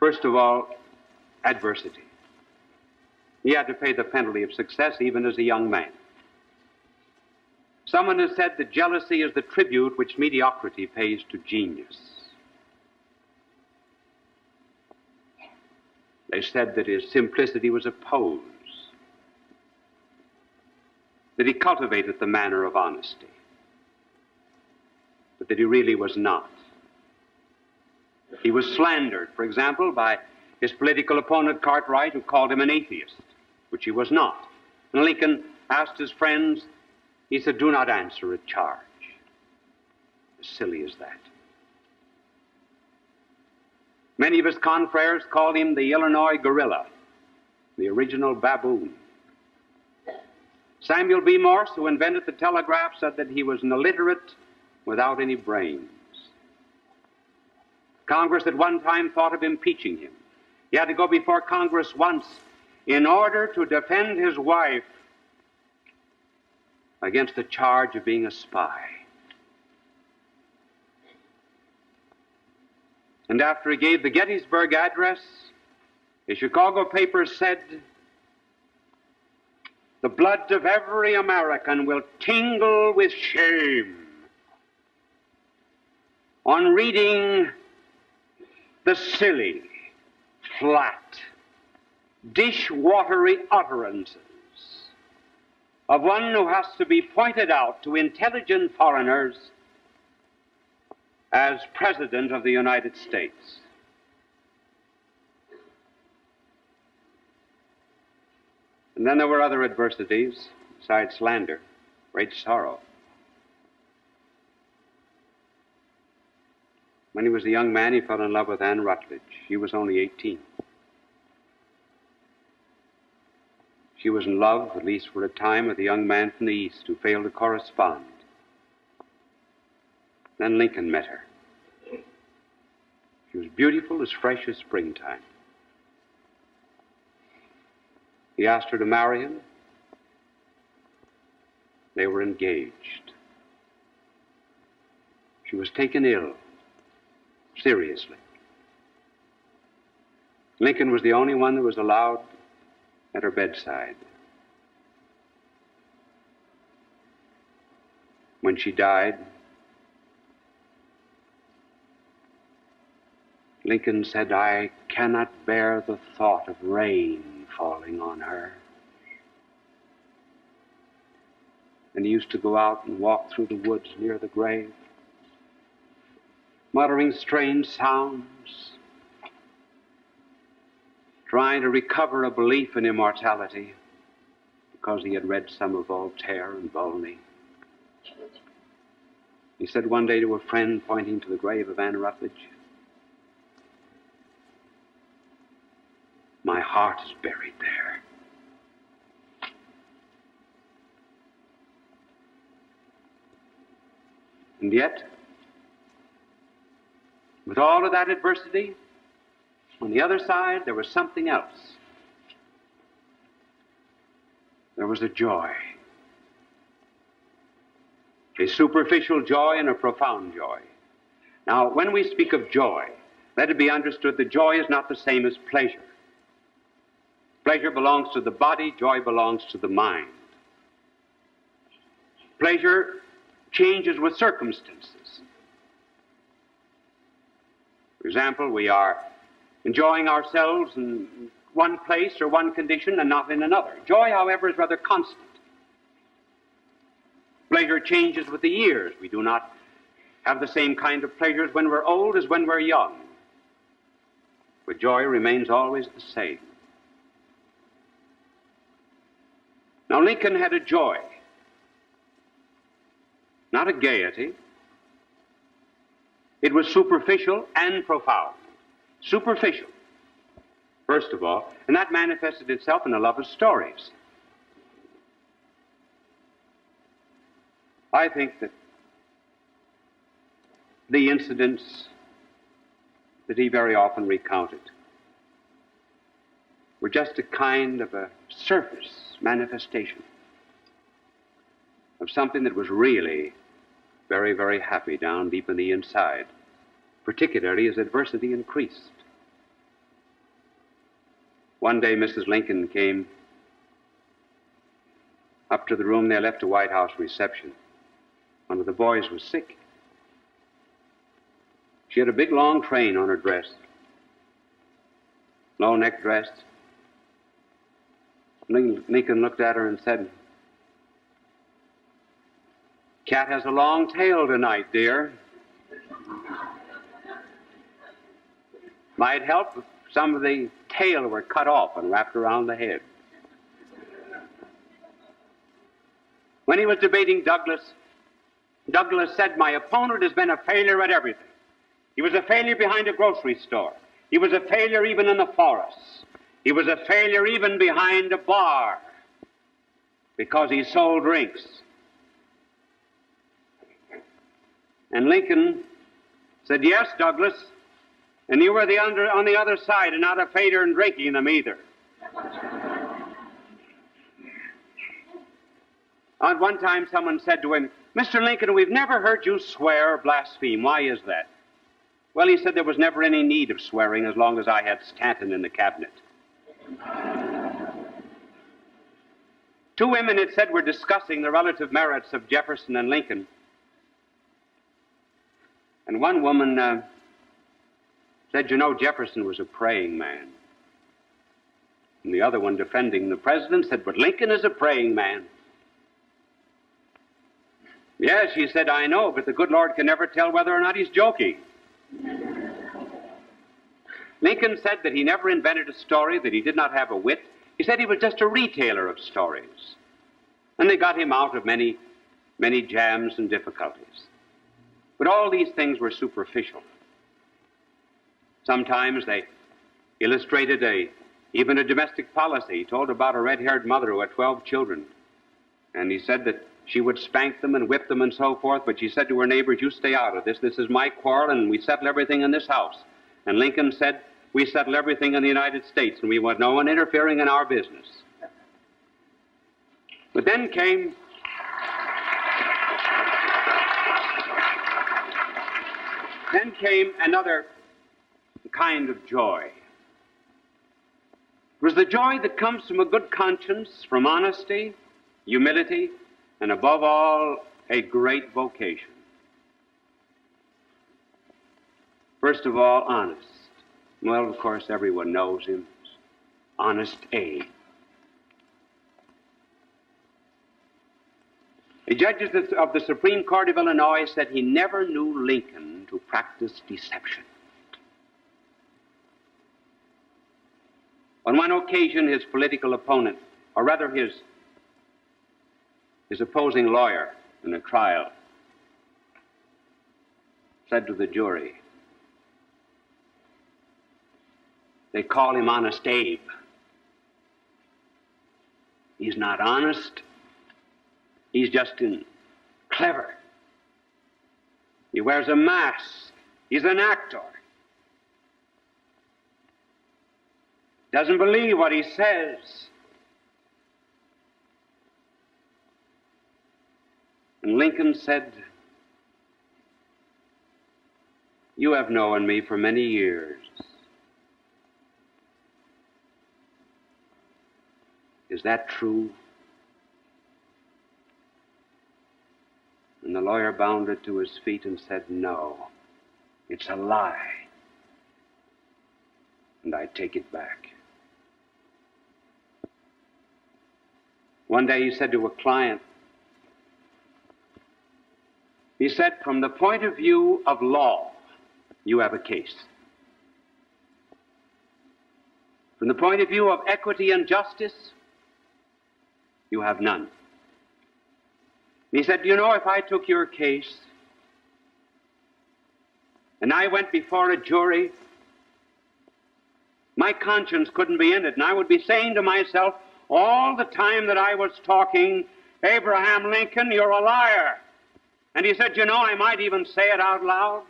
First of all, adversity. He had to pay the penalty of success even as a young man. Someone has said that jealousy is the tribute which mediocrity pays to genius. They said that his simplicity was a pose, that he cultivated the manner of honesty, but that he really was not. He was slandered, for example, by his political opponent Cartwright, who called him an atheist, which he was not. And Lincoln asked his friends, he said, "Do not answer a charge." As silly as that. Many of his confreres called him the Illinois gorilla, the original baboon. Samuel B. Morse, who invented the telegraph, said that he was an illiterate without any brains. Congress at one time thought of impeaching him. He had to go before Congress once in order to defend his wife against the charge of being a spy. And after he gave the Gettysburg Address, the Chicago papers said, "The blood of every American will tingle with shame on reading the silly, flat, dishwatery utterances of one who has to be pointed out to intelligent foreigners as President of the United States." And then there were other adversities besides slander, great sorrow. When he was a young man, he fell in love with Anne Rutledge. She was only 18. She was in love, at least for a time, with a young man from the East who failed to correspond. Then Lincoln met her. She was beautiful as fresh as springtime. He asked her to marry him. They were engaged. She was taken ill, seriously. Lincoln was the only one that was allowed at her bedside. When she died, Lincoln said, "I cannot bear the thought of rain falling on her." And he used to go out and walk through the woods near the grave, muttering strange sounds, trying to recover a belief in immortality because he had read some of Voltaire and Volney. He said one day to a friend, pointing to the grave of Anne Rutledge, "My heart is buried there." And yet, with all of that adversity, on the other side, there was something else. There was a joy. A superficial joy and a profound joy. Now, when we speak of joy, let it be understood that joy is not the same as pleasure. Pleasure belongs to the body, joy belongs to the mind. Pleasure changes with circumstances. For example, we are enjoying ourselves in one place or one condition and not in another. Joy, however, is rather constant. Pleasure changes with the years. We do not have the same kind of pleasures when we're old as when we're young. But joy remains always the same. Now, Lincoln had a joy, not a gaiety. It was superficial and profound. Superficial, first of all, and that manifested itself in a love of stories. I think that the incidents that he very often recounted were just a kind of a surface manifestation of something that was really very, very happy down deep in the inside, particularly as adversity increased. One day, Mrs. Lincoln came up to the room they left a White House reception. One of the boys was sick. She had a big, long train on her dress, low-neck dress. Lincoln looked at her and said, "Cat has a long tail tonight, dear. Might help if some of the tail were cut off and wrapped around the head." When he was debating Douglas, Douglas said, "My opponent has been a failure at everything. He was a failure behind a grocery store. He was a failure even in the forests. He was a failure even behind a bar because he sold drinks." And Lincoln said, "Yes, Douglas, and you were on the other side and not a failure in drinking them either." At one time, someone said to him, "Mr. Lincoln, we've never heard you swear or blaspheme. Why is that?" Well, he said there was never any need of swearing as long as I had Stanton in the cabinet. Two women, it said, were discussing the relative merits of Jefferson and Lincoln. And one woman said, "You know, Jefferson was a praying man." And the other one, defending the president, said, "But Lincoln is a praying man." "Yes," she said, "I know, but the good Lord can never tell whether or not he's joking." Lincoln said that he never invented a story, that he did not have a wit. He said he was just a retailer of stories. And they got him out of many, many jams and difficulties. But all these things were superficial. Sometimes they illustrated even a domestic policy. He told about a red-haired mother who had 12 children. And he said that she would spank them and whip them and so forth, but she said to her neighbors, "You stay out of this. This is my quarrel, and we settle everything in this house." And Lincoln said, "We settle everything in the United States, and we want no one interfering in our business." But then came another kind of joy. It was the joy that comes from a good conscience, from honesty, humility, and above all, a great vocation. First of all, honest. Well, of course, everyone knows him. Honest Abe. The judges of the Supreme Court of Illinois said he never knew Lincoln to practice deception. On one occasion, his political opponent, or rather his opposing lawyer in a trial, said to the jury, "They call him Honest Abe. He's not honest. He's just clever. He wears a mask. He's an actor. Doesn't believe what he says." And Lincoln said, "You have known me for many years. Is that true?" And the lawyer bounded to his feet and said, "No, it's a lie. And I take it back." One day he said to a client, he said, "From the point of view of law, you have a case. From the point of view of equity and justice, you have none." He said, "You know, if I took your case and I went before a jury, my conscience couldn't be in it, and I would be saying to myself all the time that I was talking, 'Abraham Lincoln, you're a liar.'" And he said, "You know, I might even say it out loud."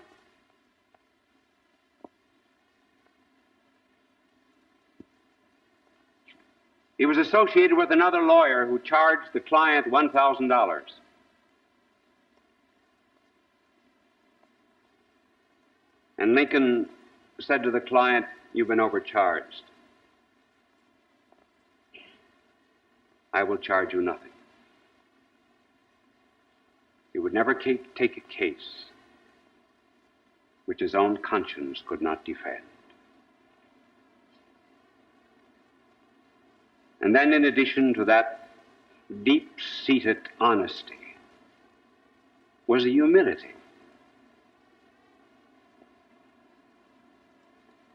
He was associated with another lawyer who charged the client $1,000. And Lincoln said to the client, "You've been overcharged." I will charge you nothing. He would never take a case which his own conscience could not defend. And then, in addition to that deep-seated honesty, was a humility.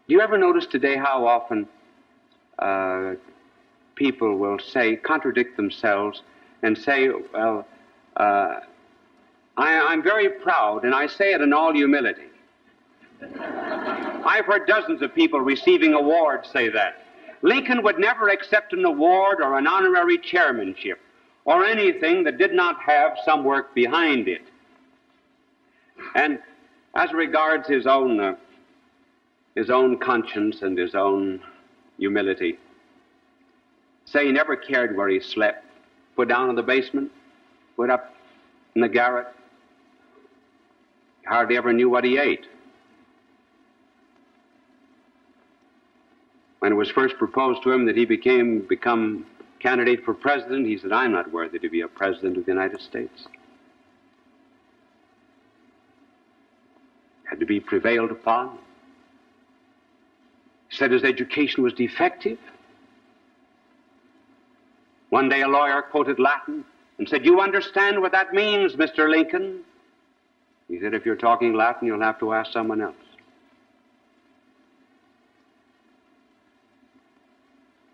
Do you ever notice today how often people will contradict themselves and say, well, I'm very proud, and I say it in all humility. I've heard dozens of people receiving awards say that. Lincoln would never accept an award or an honorary chairmanship or anything that did not have some work behind it. And as regards his own conscience and his own humility, say he never cared where he slept, put down in the basement, put up in the garret. He hardly ever knew what he ate. When it was first proposed to him that he become candidate for president, he said, I'm not worthy to be a president of the United States. Had to be prevailed upon. He said his education was defective. One day a lawyer quoted Latin and said, you understand what that means, Mr. Lincoln? He said, if you're talking Latin, you'll have to ask someone else.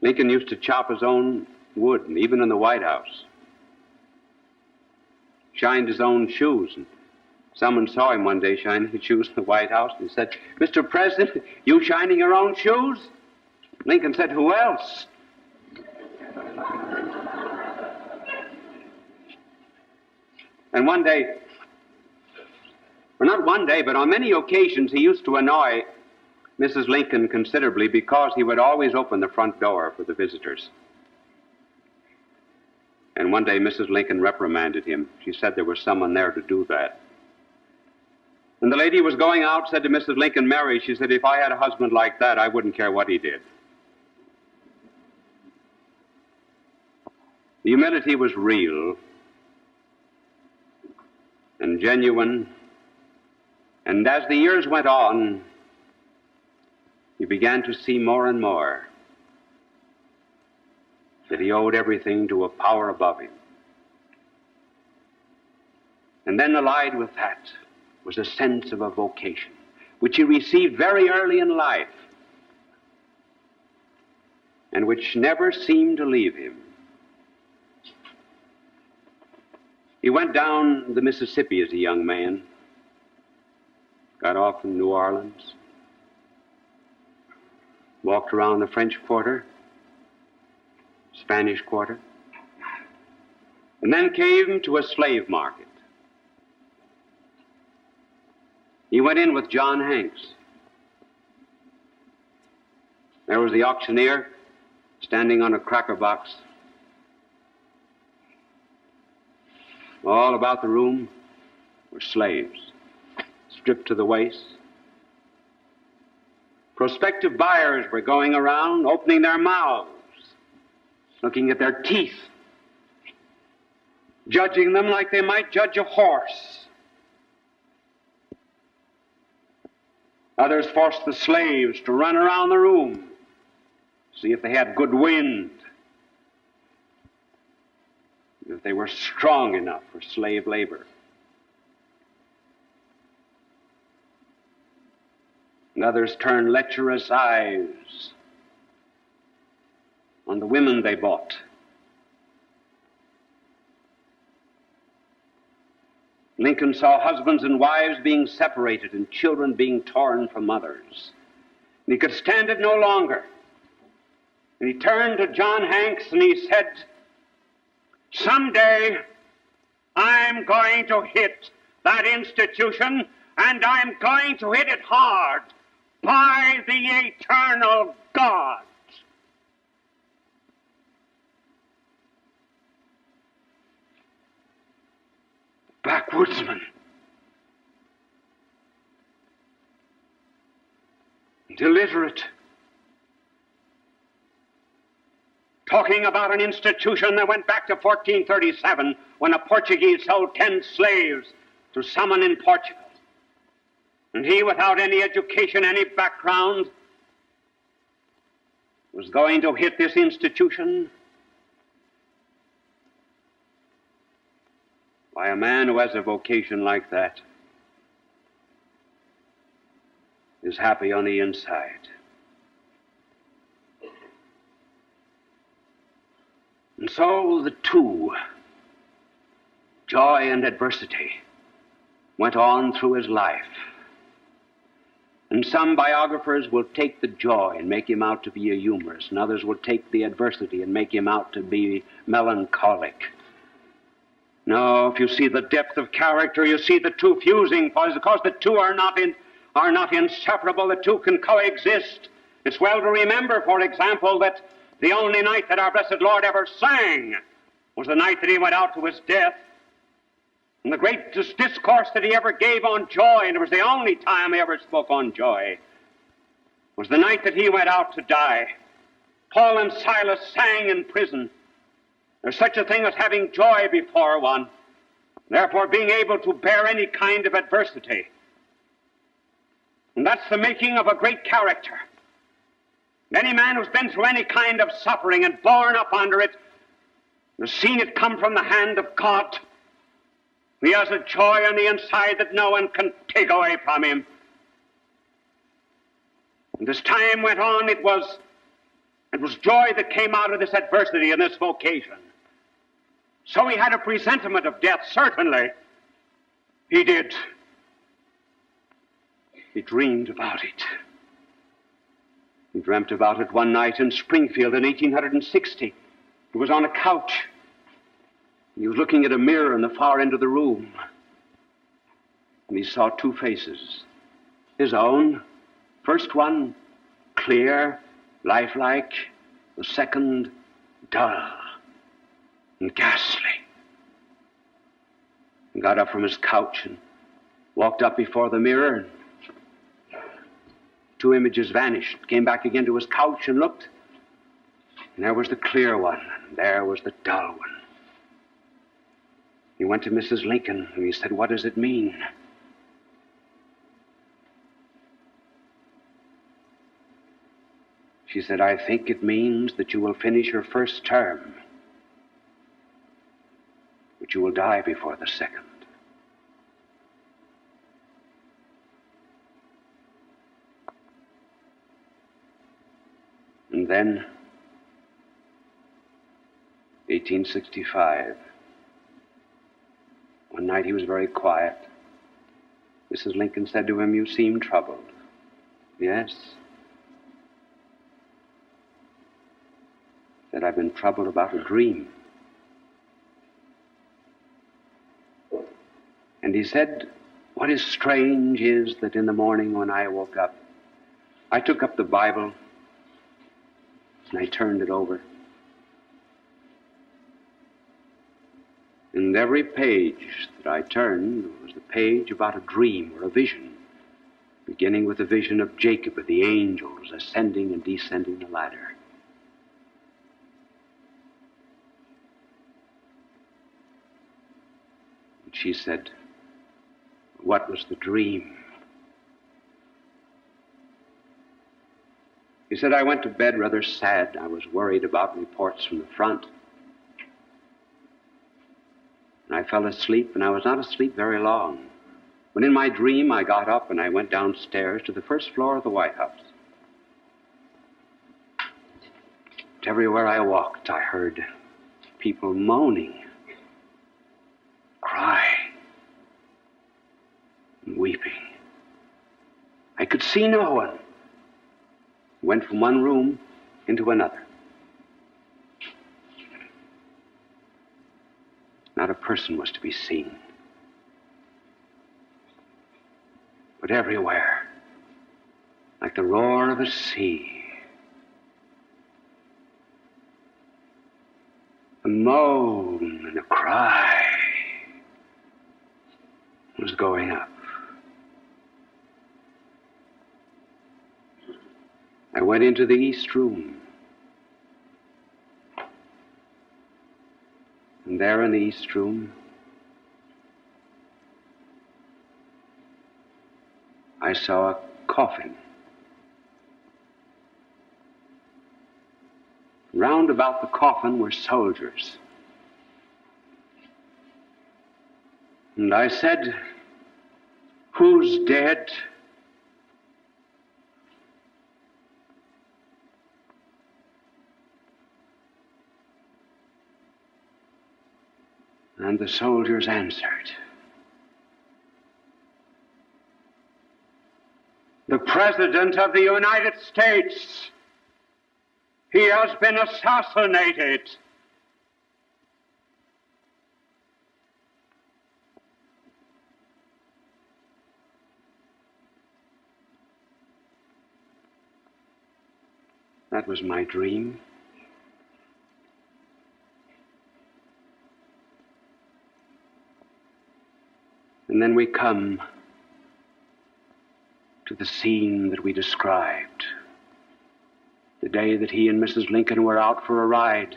Lincoln used to chop his own wood, and even in the White House. Shined his own shoes. And someone saw him one day shining his shoes in the White House, and he said, Mr. President, you shining your own shoes? Lincoln said, who else? And one day, or not one day, but on many occasions, he used to annoy Mrs. Lincoln considerably because he would always open the front door for the visitors. And one day Mrs. Lincoln reprimanded him. She said there was someone there to do that. And the lady was going out, said to Mrs. Lincoln, Mary, she said, if I had a husband like that, I wouldn't care what he did. The humility was real and genuine. And as the years went on, he began to see more and more that he owed everything to a power above him. And then allied with that was a sense of a vocation, which he received very early in life, and which never seemed to leave him. He went down the Mississippi as a young man, got off in New Orleans, walked around the French Quarter, Spanish Quarter, and then came to a slave market. He went in with John Hanks. There was the auctioneer standing on a cracker box. All about the room were slaves, stripped to the waist. Prospective buyers were going around, opening their mouths, looking at their teeth, judging them like they might judge a horse. Others forced the slaves to run around the room, see if they had good wind, if they were strong enough for slave labor. And others turned lecherous eyes on the women they bought. Lincoln saw husbands and wives being separated and children being torn from mothers. And he could stand it no longer. And he turned to John Hanks and he said, someday I'm going to hit that institution, and I'm going to hit it hard. By the eternal God. Backwoodsman. And illiterate. talking about an institution that went back to 1437 when a Portuguese sold 10 slaves to someone in Portugal. And he, without any education, any background, was going to hit this institution. Why, a man who has a vocation like that is happy on the inside. And so the two, joy and adversity, went on through his life. And some biographers will take the joy and make him out to be a humorist, and others will take the adversity and make him out to be melancholic. No, if you see the depth of character, you see the two fusing, because the two are not inseparable. The two can coexist. It's well to remember, for example, that the only night that our blessed Lord ever sang was the night that he went out to his death. And the greatest discourse that he ever gave on joy, and it was the only time he ever spoke on joy, was the night that he went out to die. Paul and Silas sang in prison. There's such a thing as having joy before one, therefore being able to bear any kind of adversity. And that's the making of a great character. Any man who's been through any kind of suffering and borne up under it, has seen it come from the hand of God, he has a joy on the inside that no one can take away from him. And as time went on, it was joy that came out of this adversity and this vocation. So he had a presentiment of death, certainly. He did. He dreamed about it. He dreamt about it one night in Springfield in 1860. He was on a couch. He was looking at a mirror in the far end of the room. And he saw two faces. His own, first one, clear, lifelike. The second, dull and ghastly. He got up from his couch and walked up before the mirror. And two images vanished, came back again to his couch and looked. And there was the clear one, and there was the dull one. He went to Mrs. Lincoln, and he said, "What does it mean?" She said, "I think it means that you will finish your first term, but you will die before the second." And then, 1865, one night he was very quiet. Mrs. Lincoln said to him, "You seem troubled." "Yes." Said, "I've been troubled about a dream." And he said, "What is strange is that in the morning when I woke up, I took up the Bible and I turned it over. And every page that I turned was the page about a dream or a vision, beginning with the vision of Jacob of the angels ascending and descending the ladder. And she said, "What was the dream?" He said, "I went to bed rather sad. I was worried about reports from the front. And I fell asleep, and I was not asleep very long. When in my dream I got up and I went downstairs to the first floor of the White House. And everywhere I walked, I heard people moaning, crying, and weeping. I could see no one. I went from one room into another. Not a person was to be seen. But everywhere, like the roar of a sea, a moan and a cry was going up. I went into the East Room. And there in the East Room, I saw a coffin. Round about the coffin were soldiers. And I said, "Who's dead?" And the soldiers answered, "The President of the United States. He has been assassinated." That was my dream. And then we come to the scene that we described. The day that he and Mrs. Lincoln were out for a ride.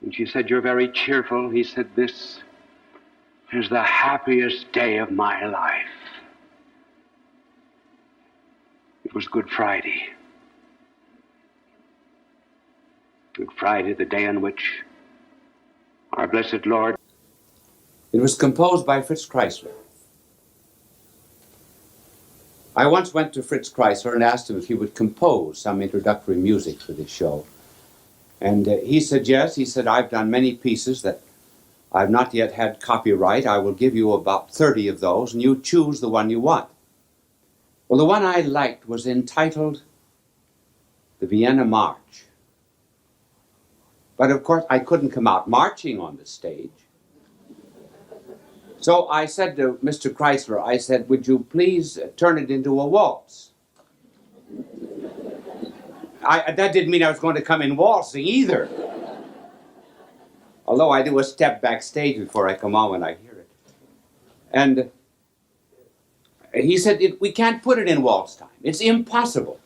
And she said, "You're very cheerful." He said, "This is the happiest day of my life." It was Good Friday. Good Friday, the day on which our blessed Lord... It was composed by Fritz Kreisler. I once went to Fritz Kreisler and asked him if he would compose some introductory music for this show. And he said yes. He said, "I've done many pieces that I've not yet had copyright. I will give you about 30 of those, and you choose the one you want." Well, the one I liked was entitled The Vienna March. But of course, I couldn't come out marching on the stage. So I said to Mr. Kreisler, I said, "Would you please turn it into a waltz?" That didn't mean I was going to come in waltzing either. Although I do a step backstage before I come on when I hear it. And he said, "We can't put it in waltz time. It's impossible."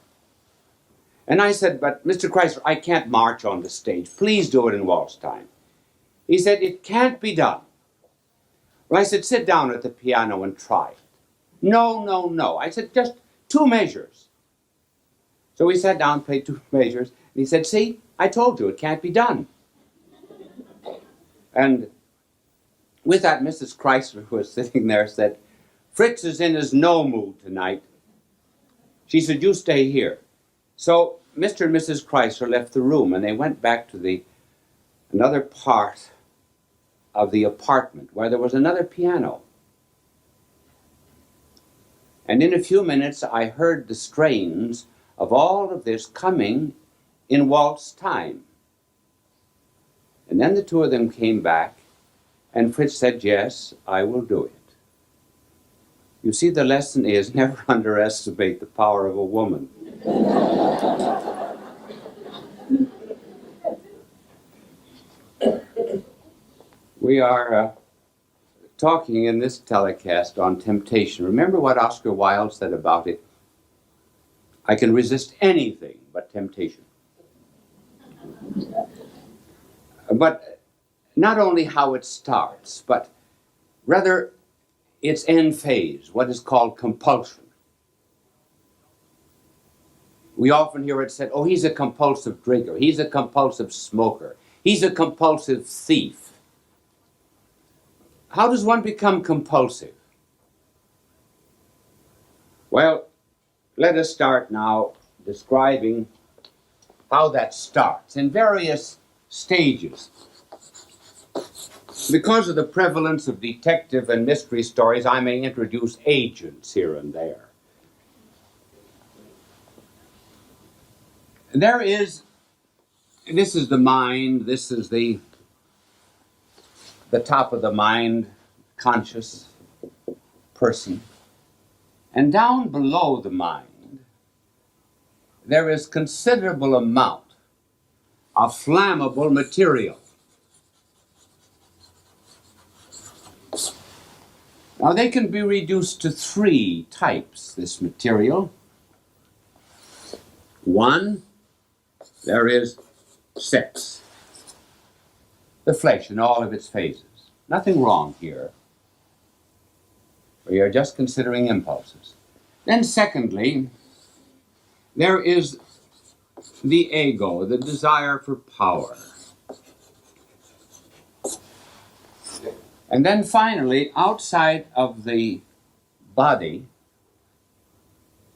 And I said, "But Mr. Kreisler, I can't march on the stage. Please do it in waltz time." He said, "It can't be done." Well, I said, "Sit down at the piano and try it." "No, no, no." I said, "Just 2 measures." So he sat down, played 2 measures, and he said, "See, I told you it can't be done." And with that, Mrs. Kreisler, who was sitting there, said, "Fritz is in his no mood tonight." She said, "You stay here." So Mr. and Mrs. Kreisler left the room, and they went back to another part of the apartment where there was another piano. And in a few minutes, I heard the strains of all of this coming in waltz time. And then the 2 of them came back, and Fritz said, "Yes, I will do it." You see, the lesson is never underestimate the power of a woman. We are talking in this telecast on temptation. Remember what Oscar Wilde said about it? "I can resist anything but temptation." But not only how it starts, but rather its end phase, what is called compulsion. We often hear it said, "Oh, he's a compulsive drinker. He's a compulsive smoker. He's a compulsive thief." How does one become compulsive? Well, let us start now describing how that starts in various stages. Because of the prevalence of detective and mystery stories, I may introduce agents here and there. This is the mind, this is the top of the mind, conscious person. And down below the mind, there is considerable amount of flammable material. Now, they can be reduced to 3 types, this material. 1, there is sex. the flesh in all of its phases. Nothing wrong here. We are just considering impulses. Then secondly, there is the ego, the desire for power. And then finally, outside of the body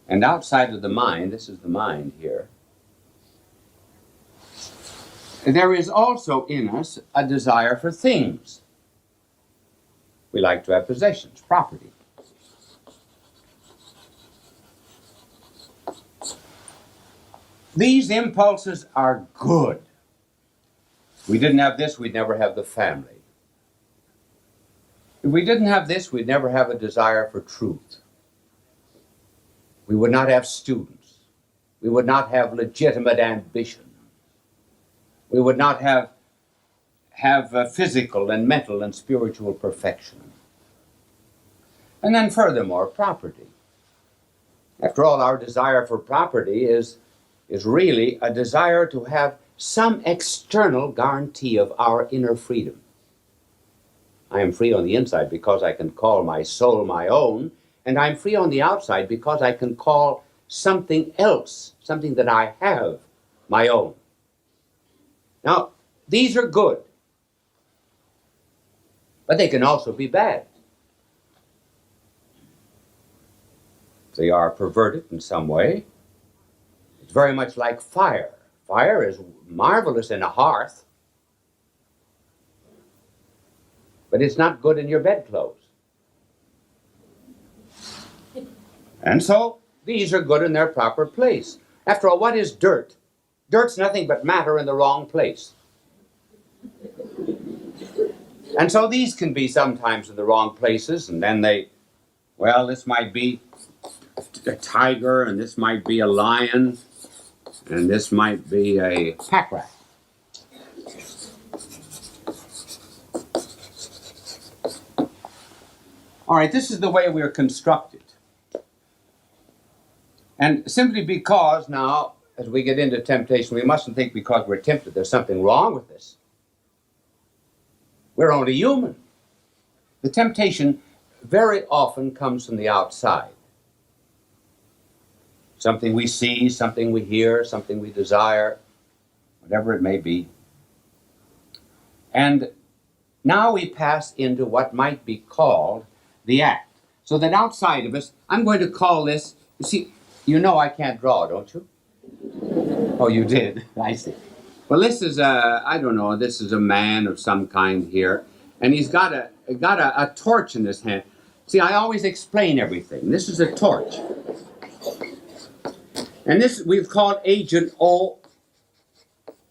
and outside of the mind, this is the mind here, there is also in us a desire for things. We like to have possessions, property. These impulses are good. If we didn't have this, we'd never have the family. If we didn't have this, we'd never have a desire for truth. We would not have students. We would not have legitimate ambition. We would not have physical and mental and spiritual perfection. And then furthermore, property. After all, our desire for property is really a desire to have some external guarantee of our inner freedom. I am free on the inside because I can call my soul my own, and I'm free on the outside because I can call something else, something that I have, my own. Now, these are good, but they can also be bad. They are perverted in some way. It's very much like fire. Fire is marvelous in a hearth, but it's not good in your bedclothes. And so, these are good in their proper place. After all, what is dirt? Dirt's nothing but matter in the wrong place. And so these can be sometimes in the wrong places, and then this might be a tiger, and this might be a lion, and this might be a pack rat. All right, this is the way we are constructed. And simply because now, as we get into temptation, we mustn't think because we're tempted there's something wrong with this. We're only human. The temptation very often comes from the outside. Something we see, something we hear, something we desire, whatever it may be. And now we pass into what might be called the act. So that outside of us, I'm going to call this, you see, you know I can't draw, don't you? Oh, you did? I see. Well, this is this is a man of some kind here, and he's got a torch in his hand. See, I always explain everything. This is a torch. And this we've called Agent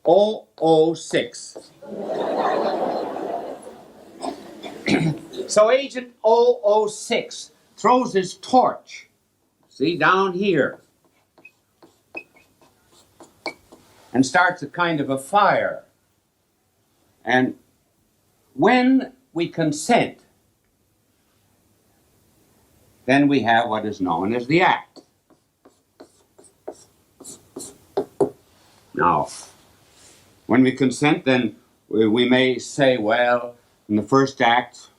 006. So Agent 006 throws his torch, see, down here, and starts a kind of a fire. And when we consent, then we have what is known as the act. Now, when we consent, then we may say, well, in the first act,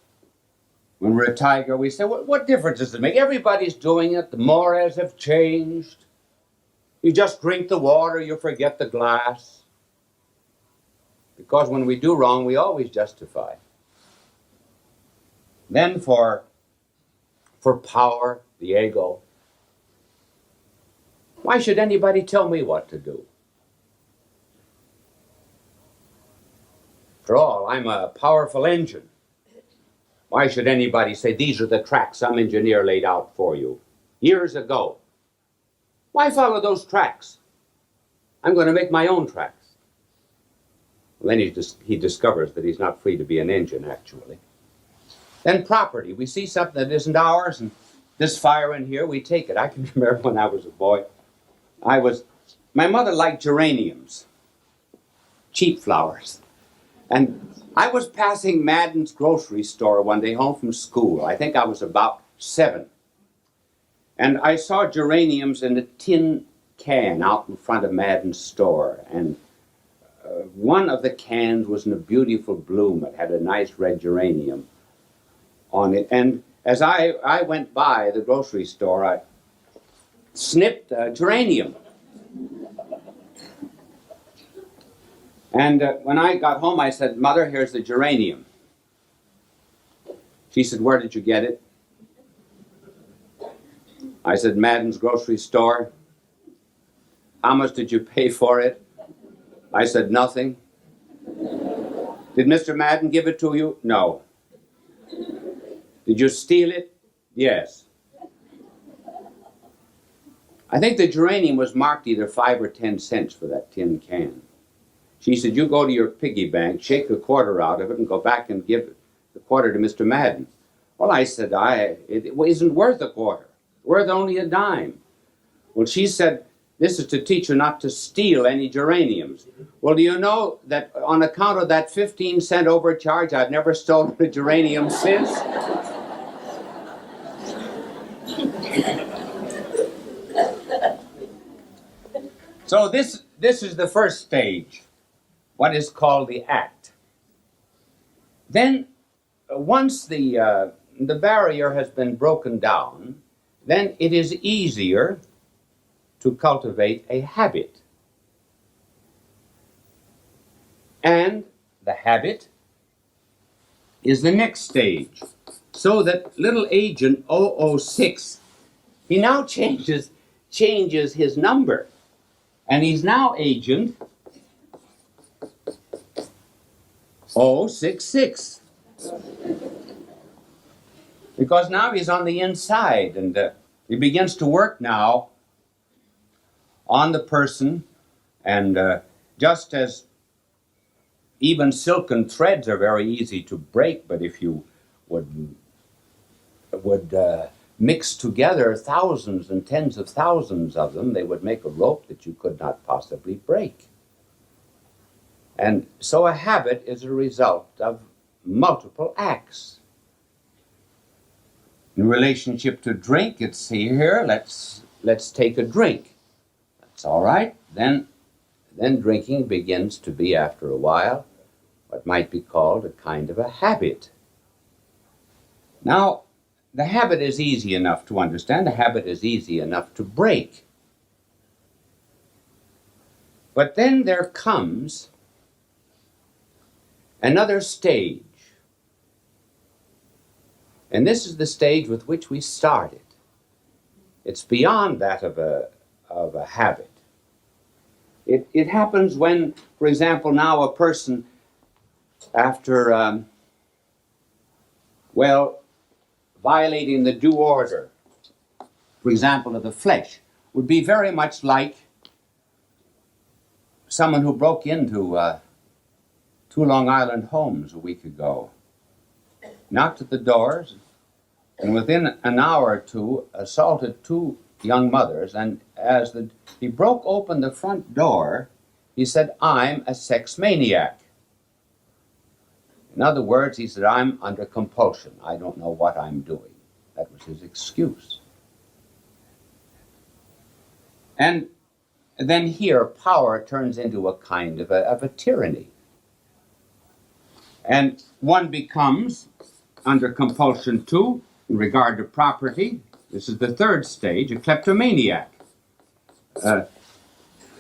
when we're a tiger, we say, what difference does it make? Everybody's doing it. The mores have changed. You just drink the water, you forget the glass. Because when we do wrong, we always justify. Then for power, the ego, why should anybody tell me what to do? After all, I'm a powerful engine. Why should anybody say, these are the tracks some engineer laid out for you years ago? Why follow those tracks? I'm going to make my own tracks. Well, then he discovers that he's not free to be an engine, actually. Then property. We see something that isn't ours, and this fire in here, we take it. I can remember when I was a boy, my mother liked geraniums, cheap flowers. And I was passing Madden's grocery store one day home from school. I think I was about 7. And I saw geraniums in a tin can out in front of Madden's store. And one of the cans was in a beautiful bloom. It had a nice red geranium on it. And as I went by the grocery store, I snipped a geranium. And when I got home, I said, "Mother, here's the geranium." She said, "Where did you get it?" I said, "Madden's grocery store." "How much did you pay for it?" I said, "Nothing." "Did Mr. Madden give it to you?" "No." "Did you steal it?" "Yes." I think the geranium was marked either 5 or 10 cents for that tin can. She said, "You go to your piggy bank, shake a quarter out of it, and go back and give the quarter to Mr. Madden." Well, I said, it isn't worth a quarter. It's worth only a dime. Well, she said, "This is to teach you not to steal any geraniums." Well, do you know that on account of that 15-cent overcharge, I've never stolen a geranium since? So this is the first stage, what is called the act. Then, once the barrier has been broken down, then it is easier to cultivate a habit. And the habit is the next stage. So that little agent 006, he now changes his number. And he's now agent 066. Because now he's on the inside, and he begins to work now on the person, and just as even silken threads are very easy to break, but if you would mix together thousands and tens of thousands of them, they would make a rope that you could not possibly break. And so a habit is a result of multiple acts. In relationship to drink, it's here, let's take a drink. That's all right. Then drinking begins to be, after a while, what might be called a kind of a habit. Now, the habit is easy enough to understand. The habit is easy enough to break. But then there comes another stage. And this is the stage with which we started. It's beyond that of a habit. It happens when, for example, now a person, after, violating the due order, for example, of the flesh, would be very much like someone who broke into 2 Long Island homes a week ago, knocked at the doors, and within an hour or two assaulted 2 young mothers. And as he broke open the front door, he said, "I'm a sex maniac." In other words, he said, "I'm under compulsion. I don't know what I'm doing." That was his excuse. And then here, power turns into a kind of a tyranny. And one becomes under compulsion too, in regard to property. This is the third stage, a kleptomaniac.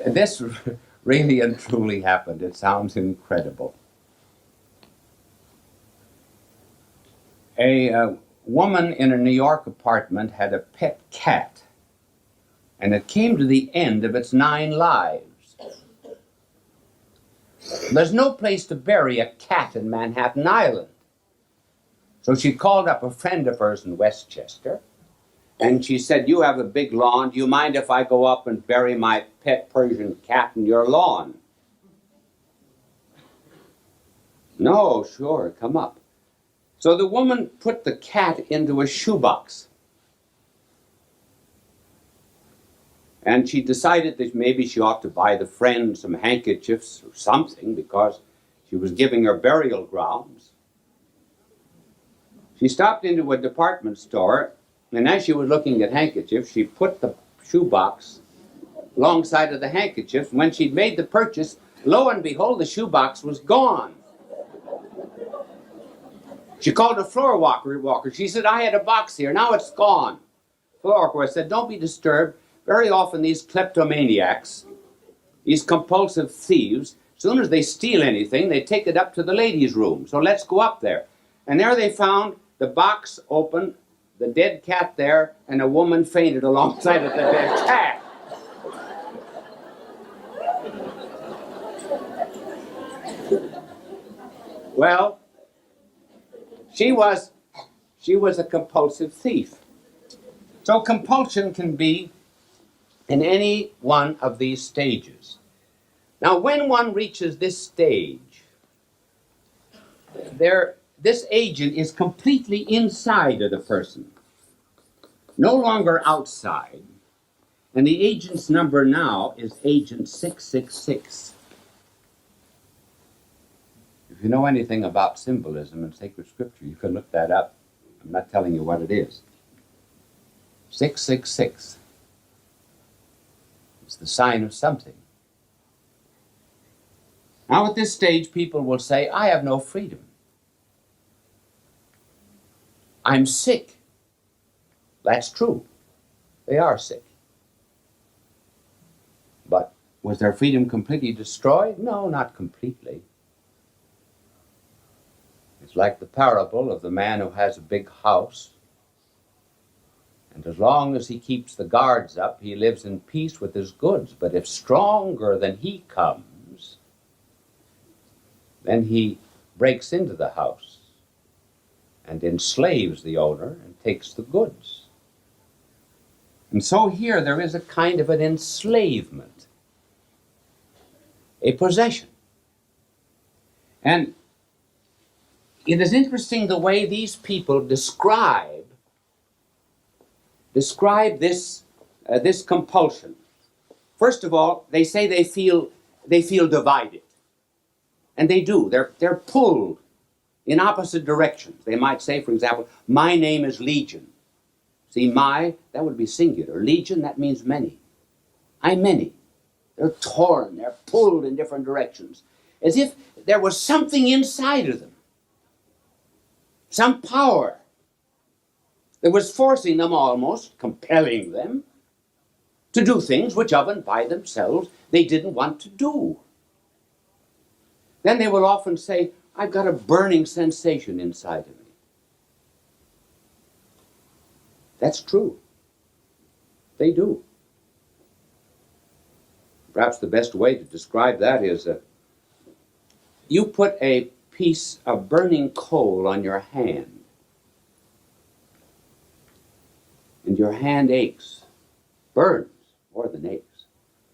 This really and truly happened. It sounds incredible. A woman in a New York apartment had a pet cat, and it came to the end of its 9 lives. There's no place to bury a cat in Manhattan Island. So she called up a friend of hers in Westchester, and she said, "You have a big lawn. Do you mind if I go up and bury my pet Persian cat in your lawn?" "No, sure, come up." So the woman put the cat into a shoebox. And she decided that maybe she ought to buy the friend some handkerchiefs or something, because she was giving her burial grounds. She stopped into a department store, and as she was looking at handkerchiefs, she put the shoebox alongside of the handkerchief. When she'd made the purchase, Lo and behold, the shoebox was gone. She called a floor walker. She said, I had a box here. Now it's gone. Floor walker said, don't be disturbed. Very often these kleptomaniacs, these compulsive thieves, as soon as they steal anything, they take it up to the ladies' room. So let's go up there. And there they found the box open, the dead cat there, and a woman fainted alongside of the dead cat. Well, she was a compulsive thief. So compulsion can be in any one of these stages. Now, when one reaches this stage, this agent is completely inside of the person, no longer outside. And the agent's number now is Agent 666. If you know anything about symbolism and sacred scripture, you can look that up. I'm not telling you what it is. 666. It's the sign of something. Now at this stage, people will say, I have no freedom. I'm sick. That's true. They are sick. But was their freedom completely destroyed? No, not completely. It's like the parable of the man who has a big house, and as long as he keeps the guards up, he lives in peace with his goods. But if stronger than he comes, then he breaks into the house and enslaves the owner and takes the goods. And so here there is a kind of an enslavement, a possession. And it is interesting the way these people describe this compulsion. First of all, they say they feel divided. And they do. They're pulled in opposite directions. They might say, for example, my name is Legion. See, that would be singular. Legion, that means many. I'm many. They're torn, they're pulled in different directions. As if there was something inside of them. Some power that was forcing them, almost compelling them, to do things which of and by themselves they didn't want to do. Then they will often say, I've got a burning sensation inside of me. That's true. They do. Perhaps the best way to describe that is you put a piece of burning coal on your hand, and your hand aches, burns, more than aches.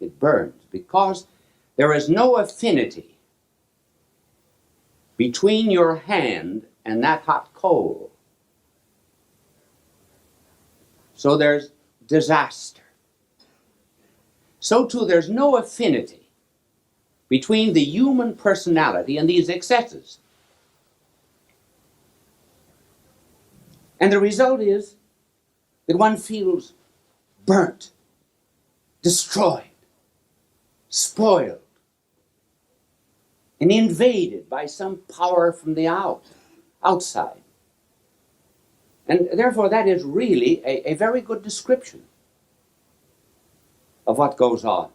It burns because there is no affinity between your hand and that hot coal. So there's disaster. So too there's no affinity between the human personality and these excesses. And the result is that one feels burnt, destroyed, spoiled, and invaded by some power from the outside. And therefore that is really a very good description of what goes on.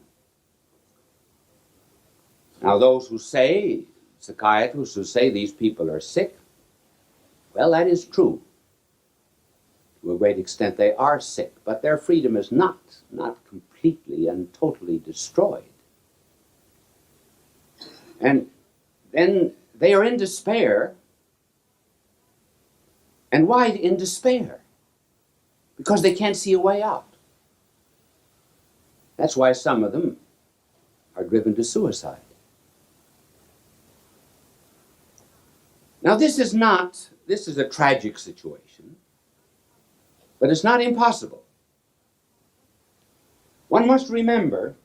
Now those who say, psychiatrists who say these people are sick, well, that is true. To a great extent they are sick, but their freedom is not completely and totally destroyed. And then they are in despair. And why in despair? Because they can't see a way out. That's why some of them are driven to suicide. Now this is a tragic situation, but it's not impossible. One must remember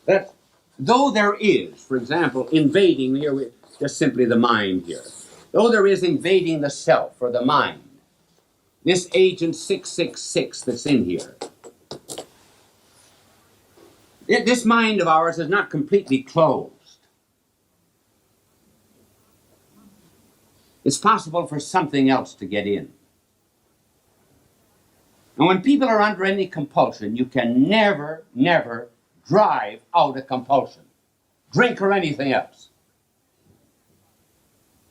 that though there is, for example, invading here, just simply the mind here, though there is invading the self or the mind, this agent 666 that's in here, This mind of ours is not completely closed. It's possible for something else to get in. And when people are under any compulsion, you can never, never drive out a compulsion. Drink or anything else.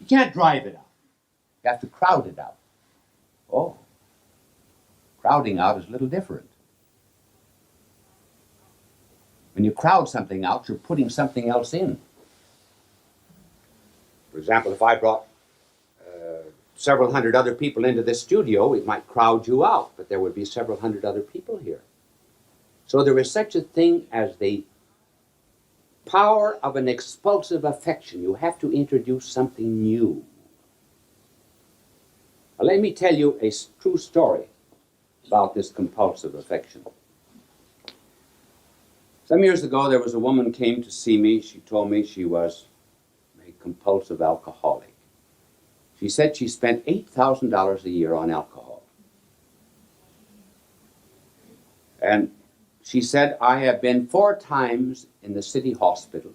You can't drive it out. You have to crowd it out. Oh, crowding out is a little different. When you crowd something out, you're putting something else in. For example, if I brought several hundred other people into this studio, it might crowd you out, but there would be several hundred other people here. So there is such a thing as the power of an expulsive affection. You have to introduce something new. Now, let me tell you a true story about this compulsive affection. Some years ago, there was a woman came to see me. She told me she was a compulsive alcoholic. She said she spent $8,000 a year on alcohol. And she said, I have been 4 times in the city hospital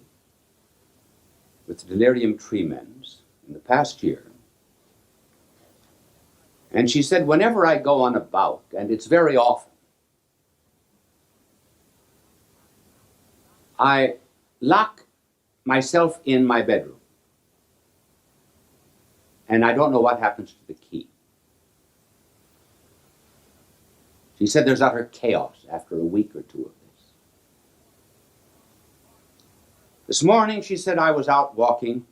with delirium tremens in the past year. And she said, whenever I go on a bout, and it's very often, I lock myself in my bedroom. And I don't know what happens to the key. She said there's utter chaos after a week or 2 of this. This morning, she said, I was out walking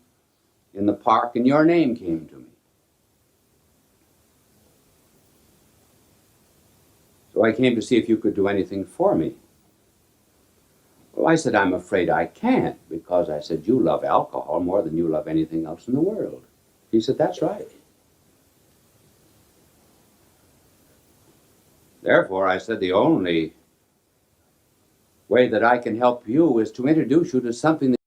in the park and your name came to me. So I came to see if you could do anything for me. Well, I said, I'm afraid I can't, because I said, you love alcohol more than you love anything else in the world. He said, that's right. Therefore, I said, the only way that I can help you is to introduce you to something that